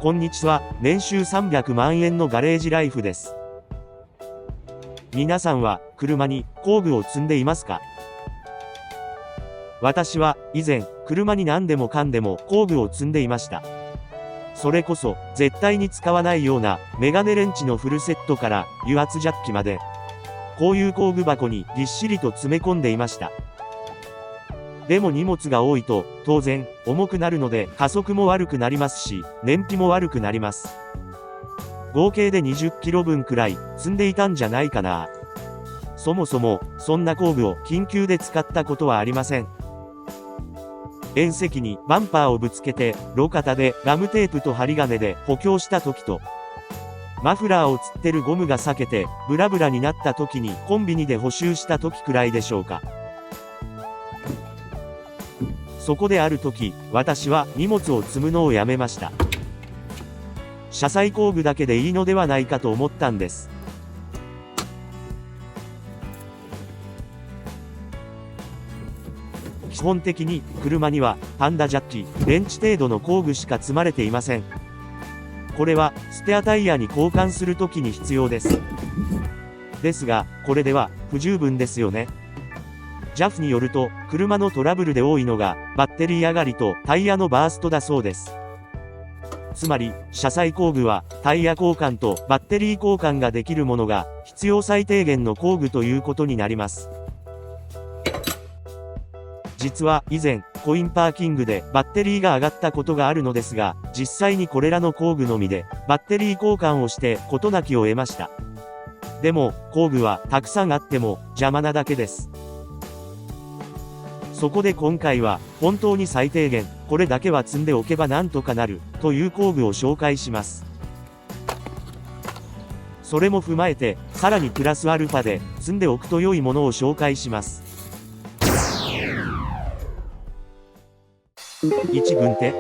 こんにちは。年収300万円のガレージライフです。皆さんは、車に工具を積んでいますか？私は、以前、車に何でもかんでも工具を積んでいました。それこそ、絶対に使わないような、メガネレンチのフルセットから、油圧ジャッキまで、こういう工具箱にぎっしりと詰め込んでいました。でも荷物が多いと、当然、重くなるので加速も悪くなりますし、燃費も悪くなります。合計で20キロ分くらい、積んでいたんじゃないかな。そもそも、そんな工具を緊急で使ったことはありません。縁石にバンパーをぶつけて、路肩でガムテープと針金で補強した時と、マフラーをつってるゴムが裂けて、ブラブラになった時にコンビニで補修した時くらいでしょうか。そこである時、私は荷物を積むのをやめました。車載工具だけでいいのではないかと思ったんです。基本的に、車には、パンダジャッキ、レンチ程度の工具しか積まれていません。これは、スペアタイヤに交換するときに必要です。ですが、これでは、不十分ですよね。JAF によると、車のトラブルで多いのが、バッテリー上がりとタイヤのバーストだそうです。つまり、車載工具は、タイヤ交換とバッテリー交換ができるものが、必要最低限の工具ということになります。実は、以前、コインパーキングでバッテリーが上がったことがあるのですが、実際にこれらの工具のみで、バッテリー交換をして事なきを得ました。でも、工具はたくさんあっても、邪魔なだけです。そこで今回は、本当に最低限、これだけは積んでおけばなんとかなる、という工具を紹介します。それも踏まえて、さらにプラスアルファで、積んでおくと良いものを紹介します。1軍手。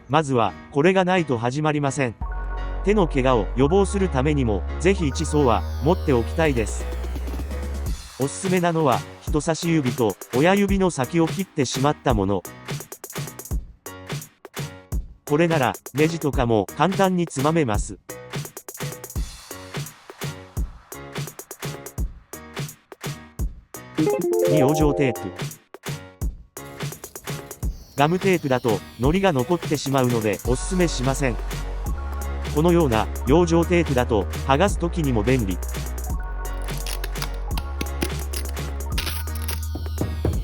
まずは、これがないと始まりません。手の怪我を予防するためにも、ぜひ1双は、持っておきたいです。おすすめなのは、人差し指と親指の先を切ってしまったもの。これなら、ネジとかも簡単につまめます。2、養生テープ。ガムテープだと、糊が残ってしまうので、おすすめしません。このような、養生テープだと、剥がすときにも便利。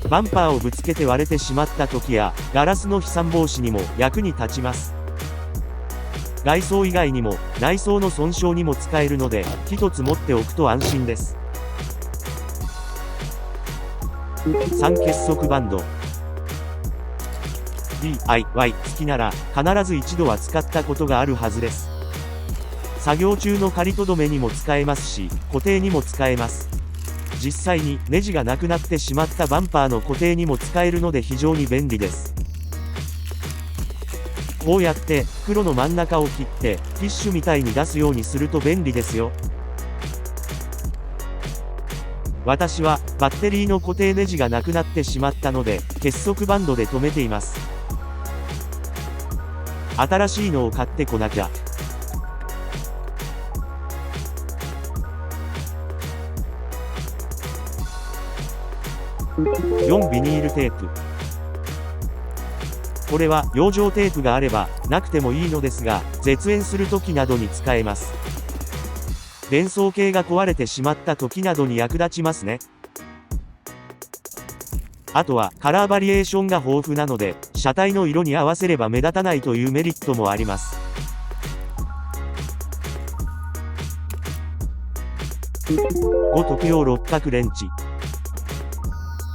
バンパーをぶつけて割れてしまった時や、ガラスの飛散防止にも役に立ちます。外装以外にも、内装の損傷にも使えるので、一つ持っておくと安心です。3、結束バンド。DIY 好きなら、必ず一度は使ったことがあるはずです。作業中の仮留めにも使えますし、固定にも使えます。実際にネジがなくなってしまったバンパーの固定にも使えるので非常に便利です。こうやって袋の真ん中を切ってティッシュみたいに出すようにすると便利ですよ。私はバッテリーの固定ネジがなくなってしまったので結束バンドで留めています。新しいのを買ってこなきゃ。4、ビニールテープ。これは養生テープがあればなくてもいいのですが、絶縁する時などに使えます。電装系が壊れてしまった時などに役立ちますね。あとはカラーバリエーションが豊富なので、車体の色に合わせれば目立たないというメリットもあります。5、特用六角レンチ。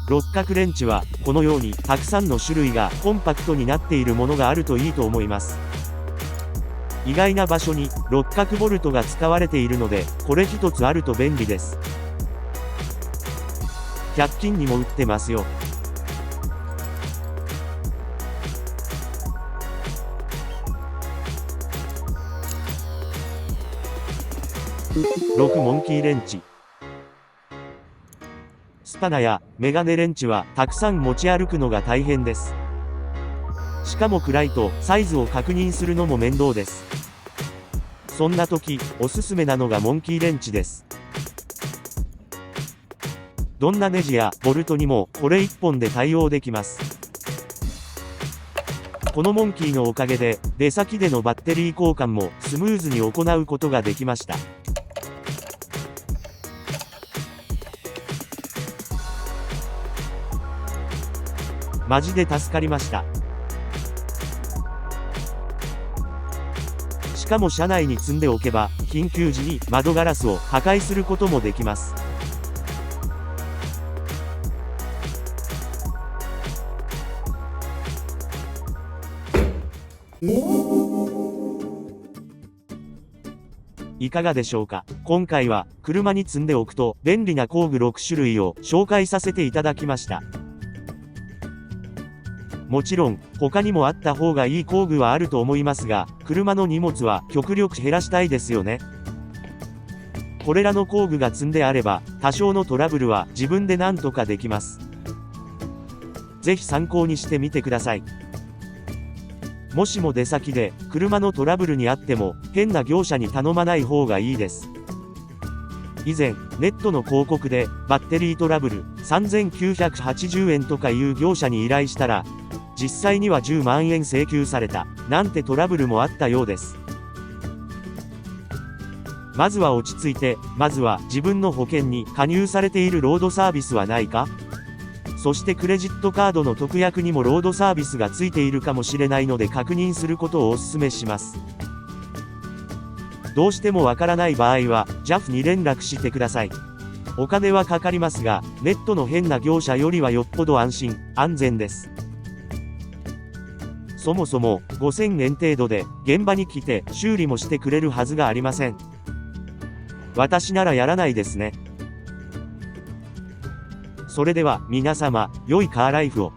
六角レンチは、このようにたくさんの種類がコンパクトになっているものがあるといいと思います。意外な場所に六角ボルトが使われているので、これ一つあると便利です。100均にも売ってますよ。6、モンキーレンチ。スパナやメガネレンチはたくさん持ち歩くのが大変です。しかも暗いとサイズを確認するのも面倒です。そんな時、おすすめなのがモンキーレンチです。どんなネジやボルトにもこれ1本で対応できます。このモンキーのおかげで、出先でのバッテリー交換もスムーズに行うことができました。マジで助かりました。しかも車内に積んでおけば、緊急時に窓ガラスを破壊することもできます。いかがでしょうか。今回は、車に積んでおくと便利な工具6種類を紹介させていただきました。もちろん、他にもあった方がいい工具はあると思いますが、車の荷物は極力減らしたいですよね。これらの工具が積んであれば、多少のトラブルは自分で何とかできます。ぜひ参考にしてみてください。もしも出先で、車のトラブルにあっても、変な業者に頼まない方がいいです。以前、ネットの広告で、バッテリートラブル、3980円とかいう業者に依頼したら、実際には10万円請求された、なんてトラブルもあったようです。まずは落ち着いて、まずは自分の保険に加入されているロードサービスはないか？そしてクレジットカードの特約にもロードサービスがついているかもしれないので確認することをお勧めします。どうしてもわからない場合は、JAF に連絡してください。お金はかかりますが、ネットの変な業者よりはよっぽど安心、安全です。そもそも、5000円程度で、現場に来て、修理もしてくれるはずがありません。私ならやらないですね。それでは、皆様、良いカーライフを。